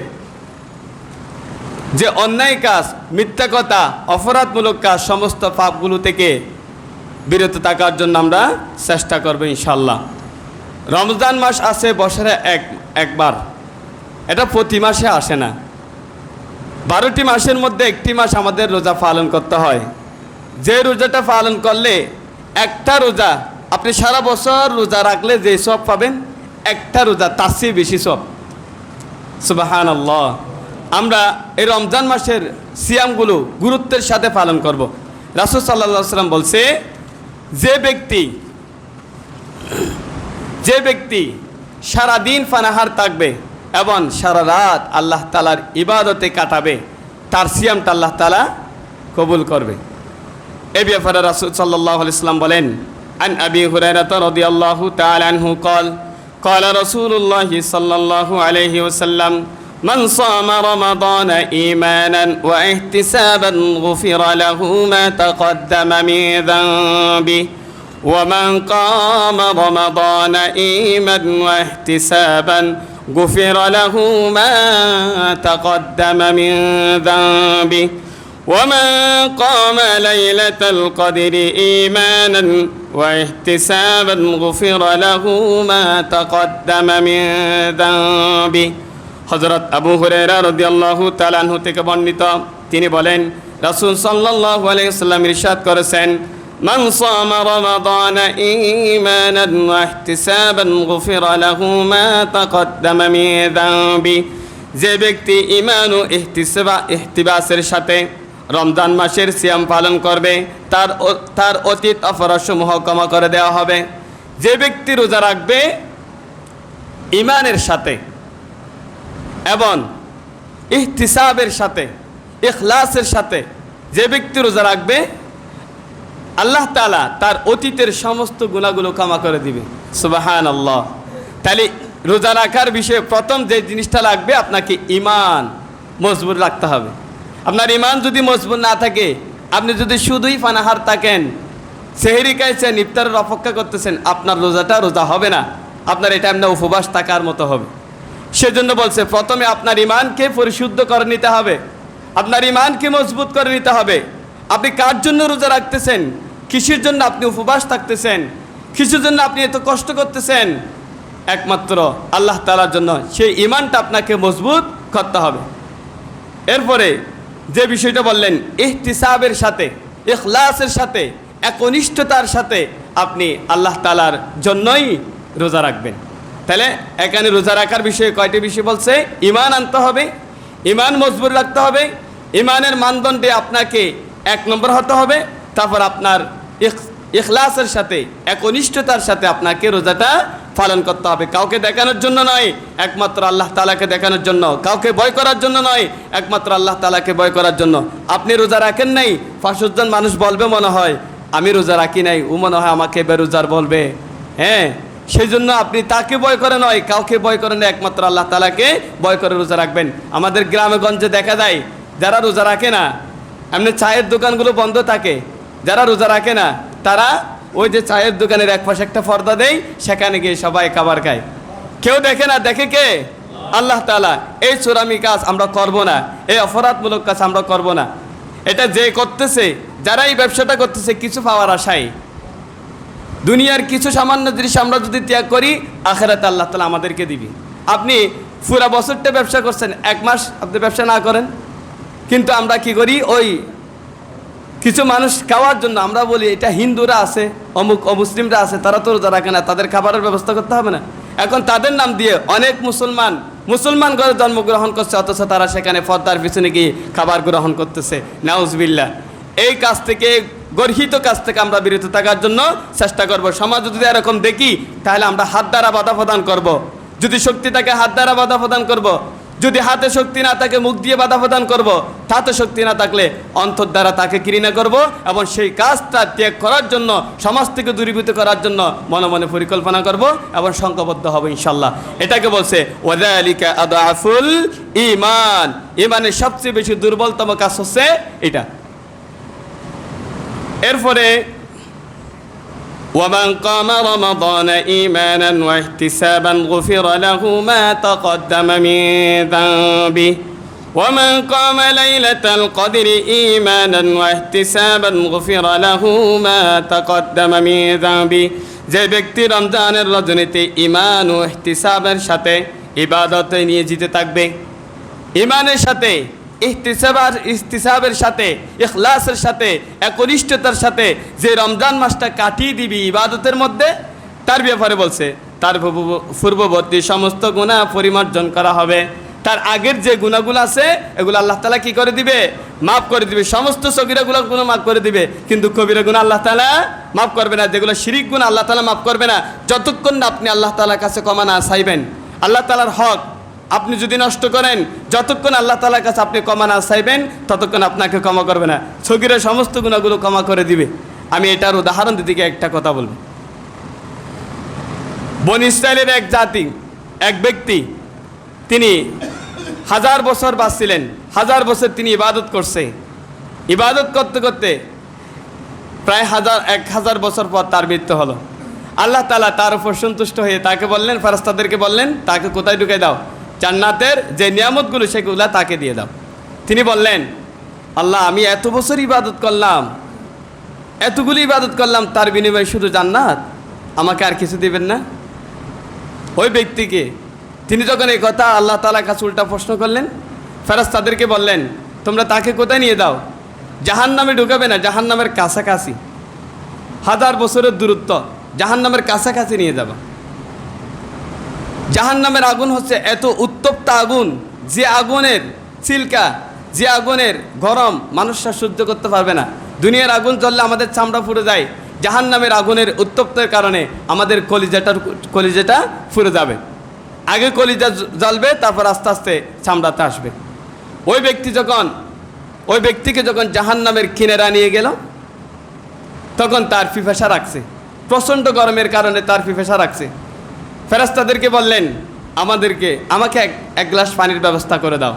যে অন্যায় কাজ, মিথ্যা কথা, অপরাধমূলক কাজ, সমস্ত পাপগুলো থেকে বিরত থাকার জন্য আমরা চেষ্টা করব ইনশাআল্লাহ। রমজান মাস আছে বছরে একবার, এটা প্রতি মাসে আসে না। 12টি মাসের মধ্যে একটি মাস আমাদের রোজা পালন করতে হয়। যে রোজাটা পালন করলে একটা রোজা আপনি সারা বছর রোজা রাখলে যে সব পাবেন, একটা রোজা তার চেয়ে বেশি সব। সুবহানাল্লাহ। আমরা এই রমজান মাসের সিয়ামগুলো গুরুত্বের সাথে পালন করব। রাসূল সাল্লাল্লাহু আলাইহি ওয়াসাল্লাম বলছে, যে ব্যক্তি সারা দিন পানাহার থাকবে এবং সারা রাত আল্লাহ তাআলার ইবাদতে কাটাবে, তার সিয়ামটা আল্লাহ তাআলা কবুল করবে। এই ব্যাপারে রাসূল সাল্লাল্লাহু আলাইহি ওয়াসাল্লাম বলেন, আন আবি হুরায়রা রাদিয়াল্লাহু তাআলা আনহু قال قال رسول الله صلى الله عليه وسلم من صام رمضان إيمانا واحتسابا غفر له ما تقدم من ذنبه ومن قام رمضان إيمانا واحتسابا غفر له ما تقدم من ذنبه ومن قام ليلة القدر إيمانا واحتسابا غفر له ما تقدم من ذنبه। হযরত আবু হুরায়রা রাদিয়াল্লাহু তাআলা আনহু থেকে বর্ণিত, তিনি বলেন, রাসূল সাল্লাল্লাহু আলাইহি ওয়াসাল্লাম ইরশাদ করেছেন, মান সামা রমাদানা ঈমানান ওয়া ইহতিসাবান গুফিরা লাহু মা তাকদ্দামা মিন যানবি। যে ব্যক্তি ঈমান ও ইহতিবাসের সাথে রমজান মাসের সিয়াম পালন করবে, তার অতীত অপরাধসমূহ ক্ষমা করে দেওয়া হবে। যে ব্যক্তি রোজা রাখবে ঈমানের সাথে এবং ইহতিসাবের সাথে, ইখলাসের সাথে, যে ব্যক্তি রোজা রাখবে, আল্লাহ তাআলা তার অতীতের সমস্ত গুনাহগুলো ক্ষমা করে দিবে। সুবহানাল্লাহ। তাহলে রোজা রাখার বিষয়ে প্রথম যে জিনিসটা লাগবে, আপনাকে ঈমান মজবুত রাখতে হবে। আপনার ঈমান যদি মজবুত না থাকে, আপনি যদি শুধুই পানাহার থাকেন, সেহরি খাইছেন, ইফতারের অপেক্ষা করতেছেন, আপনার রোজাটা রোজা হবে না, আপনার এটা এমনি উপবাস থাকার মতো হবে। সেজন্য বলছে, প্রথমে আপনার ঈমানকে পরিশুদ্ধ করে নিতে হবে, আপনার ঈমানকে মজবুত করে নিতে হবে। আপনি কার জন্য রোজা রাখতেছেন, কিসের জন্য আপনি উপবাস থাকতেছেন, কিসের জন্য আপনি এত কষ্ট করতেছেন, একমাত্র আল্লাহ তাআলার জন্য। সেই ঈমানটা আপনাকে মজবুত করতে হবে। এরপরে যে বিষয়টা বললেন, ইহতিসাবের সাথে, ইখলাসের সাথে, একনিষ্ঠতার সাথে আপনি আল্লাহ তাআলার জন্যই রোজা রাখবেন। তাহলে এখানে রোজা রাখার বিষয়ে কয়টি বিষয় বলছে? ঈমান আনতে হবে, ঈমান মজবুত রাখতে হবে, ঈমানের মানদণ্ডে আপনাকে 1 নম্বর হতে হবে। তারপর আপনার ইখলাসের সাথে, একনিষ্ঠতার সাথে আপনাকে রোজাটা পালন করতে হবে। কাউকে দেখানোর জন্য নয়, একমাত্র আল্লাহ তাআলাকে দেখানোর জন্য। কাউকে ভয় করার জন্য নয়, একমাত্র আল্লাহ তাআলাকে ভয় করার জন্য। আপনি রোজা রাখেন নাই, 500 জন মানুষ বলবে মনে হয় আমি রোজা রাখি নাই, ও মনে হয় আমাকে বেরোজার বলবে, হ্যাঁ, সেই জন্য আপনি তাকে ভয় করে নয়, কাউকে ভয় করে না, একমাত্র আল্লাহ তাআলাকে ভয় করে রোজা রাখবেন। আমাদের গ্রামে গঞ্জে দেখা যায়, যারা রোজা রাখে না, এমনি চায়ের দোকানগুলো বন্ধ থাকে, যারা রোজা রাখে না তারা ওই যে চায়ের দোকানের এক পাশে একটা পর্দা দেয়, সেখানে গিয়ে সবাই খাবার খায়। কেউ দেখে না, দেখে কে? আল্লাহ তাআলা। এই চোরামি কাজ আমরা করব না, এই অপরাধমূলক কাজ আমরা করব না। এটা যে করতেছে, যারা এই ব্যবসাটা করতেছে, কিছু পাওয়ার আশায়, দুনিয়ার কিছু সামান্য জিনিস আমরা যদি ত্যাগ করি, আখিরাতে আল্লাহ তাআলা আমাদেরকে দিবি। আপনি পুরা বছরটা ব্যবসা করছেন, 1 মাস আপনি ব্যবসা না করেন, কিন্তু আমরা কি করি, ওই কিছু মানুষ খাওয়ার জন্য আমরা বলি এটা হিন্দুরা আছে, অমুক অমুসলিমরা আছে, তারা তো রোজা রাখে না, তাদের খাবারের ব্যবস্থা করতে হবে না। এখন তাদের নাম দিয়ে অনেক মুসলমান ঘরে জন্মগ্রহণ করছে, অথচ তারা সেখানে পর্দার পিছনে গিয়ে খাবার গ্রহণ করতেছে। নাউজুবিল্লাহ। এই কাজ থেকে, গর্হিত কাজ থেকে আমরা বিরত থাকার জন্য চেষ্টা করব। সমাজ যদি এরকম দেখি, তাহলে আমরা হাত দ্বারা বাধা প্রদান করব। যদি শক্তি থাকে হাত দ্বারা বাধা প্রদান করব, যদি হাতে শক্তি না থাকে মুখ দিয়ে বাধা প্রদান করব, তাতে শক্তি না থাকলে অন্তর দ্বারা তাকে ঘৃণা করব এবং সেই কাজটা ত্যাগ করার জন্য, সমাজ থেকে দূরীভূত করার জন্য মনে মনে পরিকল্পনা করব এবং সংকল্পবদ্ধ হব ইনশাআল্লাহ। এটাকে বলছে ওয়াযালিকা আদাফুল ঈমান। ঈমানের সবচেয়ে বেশি দুর্বলতম কাজ হচ্ছে এটা। এরপরে ومن قام رمضان إيمانا واحتسابا غفر له ما تقدم من ذنبه ومن قام ليلة القدر إيمانا واحتسابا غفر له ما تقدم من ذنبه। যে ব্যক্তি রমজানের রজনীতে ঈমান ও ইহতিসাবের সাথে ইবাদতে নিয়োজিত থাকবে, ঈমানের সাথে ইহতিসাবের সাথে, ইখলাসের সাথে, একনিষ্ঠতার সাথে যে রমজান মাসটা কাটিয়ে দিবি ইবাদতের মধ্যে, তার ব্যাপারে বলছে তার পূর্ববর্তী সমস্ত গুনাহ পরিমার্জন করা হবে। তার আগের যে গুনাহগুলো আছে এগুলো আল্লাহ তাআলা কি করে দিবে? মাফ করে দিবে। সমস্ত সগীরা গুনাহ মাফ করে দিবে, কিন্তু কবিরা গুনাহ আল্লাহ তাআলা মাফ করবে না। যেগুলো শিরিক গুনাহ আল্লাহ তাআলা মাফ করবে না যতক্ষণ না আপনি আল্লাহ তাআলার কাছে ক্ষমা না চাইবেন। আল্লাহ তাআলার হক আপনি যদি নষ্ট করেন, যতক্ষণ আল্লাহ তাআলার কাছে আপনি ক্ষমা না চাইবেন ততক্ষণ আপনাকে ক্ষমা করবে না। সগীরা সমস্ত গুনাহগুলো ক্ষমা করে দিবে। আমি এটার উদাহরণ দিতে গিয়ে একটা কথা বলবো। বনী ইসরায়েলের এক জাতি, এক ব্যক্তি, তিনি 1000 বছর বাঁচছিলেন। 1000 বছর তিনি ইবাদত করছে। ইবাদত করতে করতে প্রায় 1000 বছর পর তার মৃত্যু হলো। আল্লাহ তাআলা তার উপর সন্তুষ্ট হয়ে তাকে বললেন, ফেরেশতাদেরকে বললেন, তাকে কোথায় ঢুকে দাও? জান্নাতের যে নিয়ামতগুলো সেগুলো তাকে দিয়ে দাও। তিনি বললেন, আল্লাহ আমি এত বছর ইবাদত করলাম, এতগুলি ইবাদত করলাম, তার বিনিময়ে শুধু জান্নাত, আমাকে আর কিছু দিবেন না? ওই ব্যক্তিকে তিনি যখন এই কথা আল্লাহ তাআলার কাছে উল্টা প্রশ্ন করলেন, ফেরেশতাদেরকে বললেন, তোমরা তাকে কোথায় নিয়ে দাও? জাহান্নামে ঢুকাবে না, জাহান্নামের কাছাকাছি, 1000 বছরের দূরত্ব, জাহান্নামের কাছাকাছি নিয়ে যাবা। জাহান্নামের আগুন হচ্ছে এত উত্তপ্ত আগুন, যে আগুনের চিলকা, যে আগুনের গরম মানুষরা সহ্য করতে পারবে না। দুনিয়ার আগুন জ্বললে আমাদের চামড়া পুড়ে যায়, জাহান্নামের আগুনের উত্তপ্তের কারণে আমাদের কলিজাটা পুড়ে যাবে। আগে কলিজা জ্বলবে, তারপর আস্তে আস্তে চামড়াতে আসবে। ওই ব্যক্তিকে যখন জাহান্নামের কিনারা নিয়ে গেল, তখন তার পিপাসা রাখছে, প্রচণ্ড গরমের কারণে তার পিপাসা রাখছে। ফেরেশতাদেরকে বললেন, আমাকে এক গ্লাস পানির ব্যবস্থা করে দাও।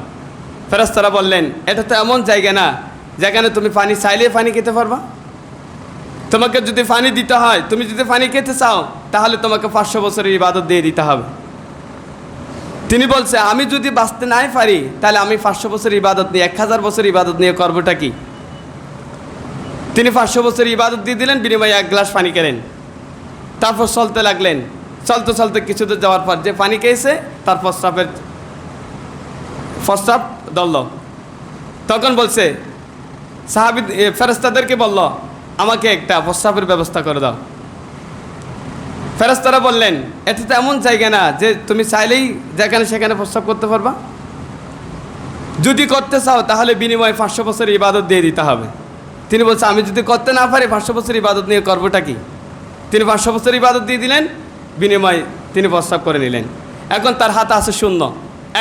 ফেরেশতারা বললেন, এটা তো এমন জায়গা না যেখানে তুমি পানি চাইলে পানি খেতে পারবা। তোমাকে যদি পানি দিতে হয়, তুমি যদি পানি খেতে চাও, তাহলে তোমাকে 500 বছরের ইবাদত দিয়ে দিতে হবে। তিনি বলছে, আমি যদি বাঁচতে নাই পারি, তাহলে আমি 500 বছর ইবাদত নিয়ে, 1000 বছর ইবাদত নিয়ে করবোটা কি? তিনি 500 বছর ইবাদত দিয়ে দিলেন, বিনিময়ে 1 গ্লাস পানি খেলেন। তারপর চলতে লাগলেন। চলতে চলতে কিছু দূর যাওয়ার পর যে পানি খেয়েছে তার প্রস্রাব দল। তখন বলছে, সাহাবী ফেরেশতাদেরকে বলল, আমাকে একটা প্রস্রাবের ব্যবস্থা করে দাও। ফেরেশতারা বললেন, এটা তো এমন জায়গা না যে তুমি চাইলেই যেখানে সেখানে প্রস্রাব করতে পারবা। যদি করতে চাও তাহলে বিনিময়ে 500 বছর ইবাদত দিয়ে দিতে হবে। তিনি বলছে, আমি যদি করতে না পারি 500 বছর ইবাদত নিয়ে করবোটা কি? তিনি 500 বছর ইবাদত দিয়ে দিলেন, বিনিময়ে তিনি প্রস্রাব করে নিলেন। এখন তার হাতে আছে শূন্য।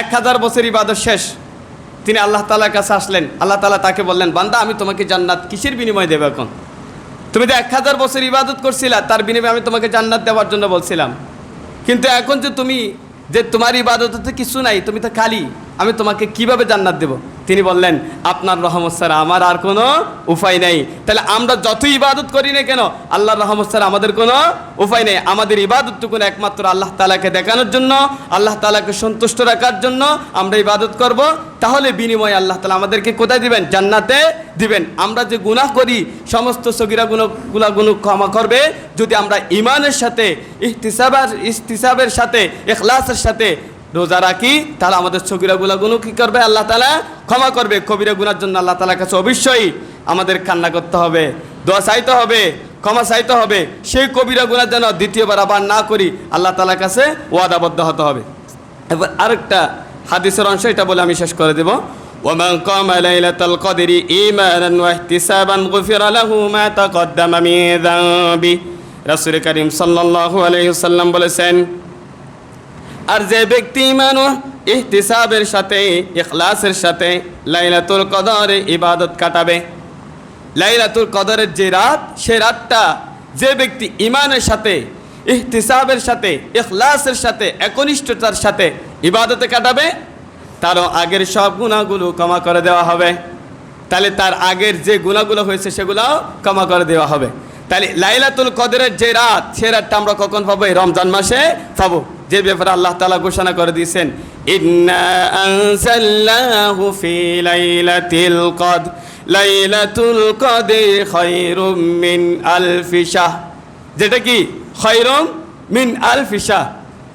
1000 বছর ইবাদত শেষ। তিনি আল্লাহ তাআলার কাছে আসলেন। আল্লাহ তাআলা তাকে বললেন, বান্দা আমি তোমাকে জান্নাত কিসের বিনিময়ে দেব? এখন তুমি তো 1000 বছর ইবাদত করছিলা, তার বিনিময়ে আমি তোমাকে জান্নাত দেওয়ার জন্য বলছিলাম, কিন্তু এখন যে তোমার ইবাদতে কিছু নাই, তুমি তো খালি, আমি তোমাকে কিভাবে জান্নাত দেব? তিনি বললেন, আপনার রহমত ছাড়া আমার আর কোনো উপায় নেই। তাহলে আমরা যত ইবাদত করি না কেন, আল্লাহর রহমত ছাড়া আমাদের কোনো উপায় নেই। আমাদের ইবাদতটুকু একমাত্র আল্লাহ তাআলাকে দেখানোর জন্য, আল্লাহ তাআলাকে সন্তুষ্ট রাখার জন্য আমরা ইবাদত করব। তাহলে বিনিময়ে আল্লাহ তাআলা আমাদেরকে কোথায় দিবেন? জান্নাতে দিবেন। আমরা যে গুনাহ করি, সমস্ত সগীরা গুনাহ ক্ষমা করবে যদি আমরা ঈমানের সাথে, ইহতিসাবের সাথে, ইখলাসের সাথে রোজা রাখি, তাহলে আমাদের সগীরা গুনাহ কি করবে? আল্লাহ তাআলা ক্ষমা করবে। কবিরা গুনার জন্য আল্লাহ তাআলার কাছে অবশ্যই আমাদের কান্না করতে হবে, দোয়া চাইতে হবে, ক্ষমা চাইতে হবে। সেই কবিরা গুনাহ যেন দ্বিতীয়বার আবার না করি, আল্লাহ তাআলার কাছে ওয়াদাবদ্ধ হতে হবে। এবার আরেকটা হাদিসের অংশ, এটা বলে আমি শেষ করে দেব। ওয়ামান কামা লাইলাতাল কদরি ঈমানান ওয়া ইহতিসাবান গুফিরা লাহু মা তাকদ্দামা মিন যামবি। রাসূল করিম সাল্লাল্লাহু আলাইহি ওয়াসাল্লাম বলেছেন, আর যে ব্যক্তি ঈমান ও ইহতিসাবের সাথে, ইখলাসের সাথে লাইলাতুল কদরে ইবাদত কাটাবে, লাইলাতুল কদরের যে রাত, সে রাতটা যে ব্যক্তি ঈমানের সাথে, ইহতিসাবের সাথে, ইখলাসের সাথে, একনিষ্ঠতার সাথে ইবাদতে কাটাবে, তারও আগের সব গুনাহগুলো ক্ষমা করে দেওয়া হবে। তাহলে তার আগের যে গুনাহগুলো হয়েছে সেগুলোও ক্ষমা করে দেওয়া হবে। তাহলে লাইলাতুল কদরের যে রাত, সে রাতটা আমরা কখন পাবো? এই রমজান মাসে পাবো, যে ব্যাপারে আল্লাহ তাআলা ঘোষণা করে দিয়েছেন, ইন্না আনজালনাহু ফি লাইলাতিল কদর, লাইলাতুল কদরি খায়রুম মিন আলফি শাহ। যেটা কি? খায়রুম মিন আলফি শাহ।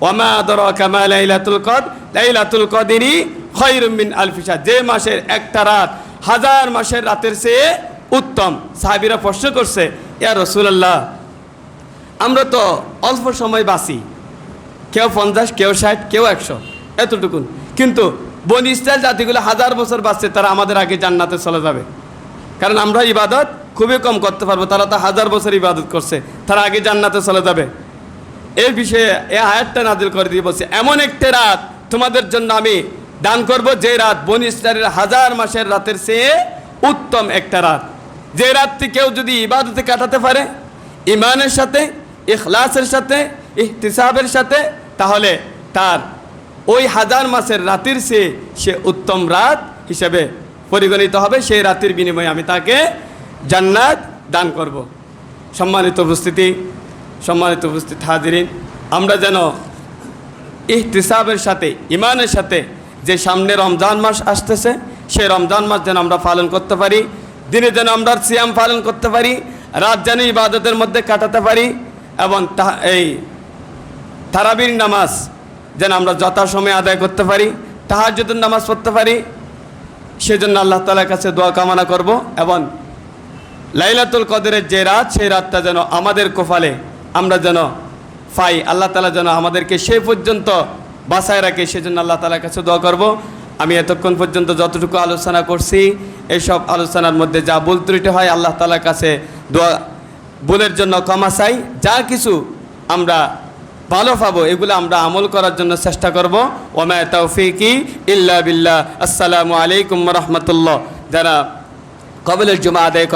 ওয়া মা আদরাকা মা লাইলাতুল কদর, লাইলাতুল কদরি খায়রুম মিন আলফি শাহর, যে মাসের একটা রাত 1000 মাসের রাতের চেয়ে উত্তম। সাহাবীরা প্রশ্ন করছে, ইয়া রাসূলুল্লাহ, আমরা তো অল্প সময় বাঁচি, কেউ 50, কেউ 60, কেউ 100, এতটুকুন, কিন্তু বনি ইসরাইল জাতিগুলো 1000 বছর বাঁচছে, তারা আমাদের আগে জান্নাতে চলে যাবে, কারণ আমরা ইবাদত খুবই কম করতে পারবো, তারা তো 1000 বছর ইবাদত করছে, তারা আগে জান্নাতে চলে যাবে। এই বিষয়ে এই আয়াতটা নাজিল করে দিয়ে বলছে, এমন একটা রাত তোমাদের জন্য আমি দান করব, যে রাত বনি ইসরাইলের 1000 মাসের রাতের চেয়ে উত্তম একটা রাত। যে রাতটি কেউ যদি ইবাদতে কাটাতে পারে, ইমানের সাথে, ইখলাসের সাথে, ইহতিসাবের সাথে, তাহলে তার ওই 1000 মাসের রাতের চেয়ে সে উত্তম রাত হিসেবে পরিগণিত হবে। সেই রাতের বিনিময়ে আমি তাকে জান্নাত দান করব। সম্মানিত উপস্থিতি হাজিরিন, আমরা যেন ইহতিসাবের সাথে, ইমানের সাথে যে সামনে রমজান মাস আসতেছে, সেই রমজান মাস যেন আমরা পালন করতে পারি, দিনে যেন আমরা সিয়াম পালন করতে পারি, রাত যেন ইবাদতের মধ্যে কাটাতে পারি, এবং এই তারাবির নামাজ যেন আমরা যথাসময়ে আদায় করতে পারি, তাহাজ্জুদের নামাজ পড়তে পারি। সেজন্য আল্লাহ তাআলার কাছে দোয়া কামনা করব, এবং লাইলাতুল কদরের যে রাত, সেই রাতটা যেন আমাদের কপালে আমরা যেন পাই, আল্লাহ তাআলা যেন আমাদেরকে সেই পর্যন্ত বাঁচায় রাখে, সেজন্য আল্লাহ তাআলার কাছে দোয়া করব। আমি এতক্ষণ পর্যন্ত যতটুকু আলোচনা করছি, এইসব আলোচনার মধ্যে যা ভুল ত্রুটি হয় আল্লাহ তাআলার কাছে দোয়া, ভুলের জন্য ক্ষমা চাই। যা কিছু আমরা ভালো পাবো এগুলো আমরা আমল করার জন্য চেষ্টা করব। ওমা তাওফিকি ইল্লা বিল্লাহ। আসসালামু আলাইকুম ওয়া রাহমাতুল্লাহ। যারা কবুলের জুমা আদায়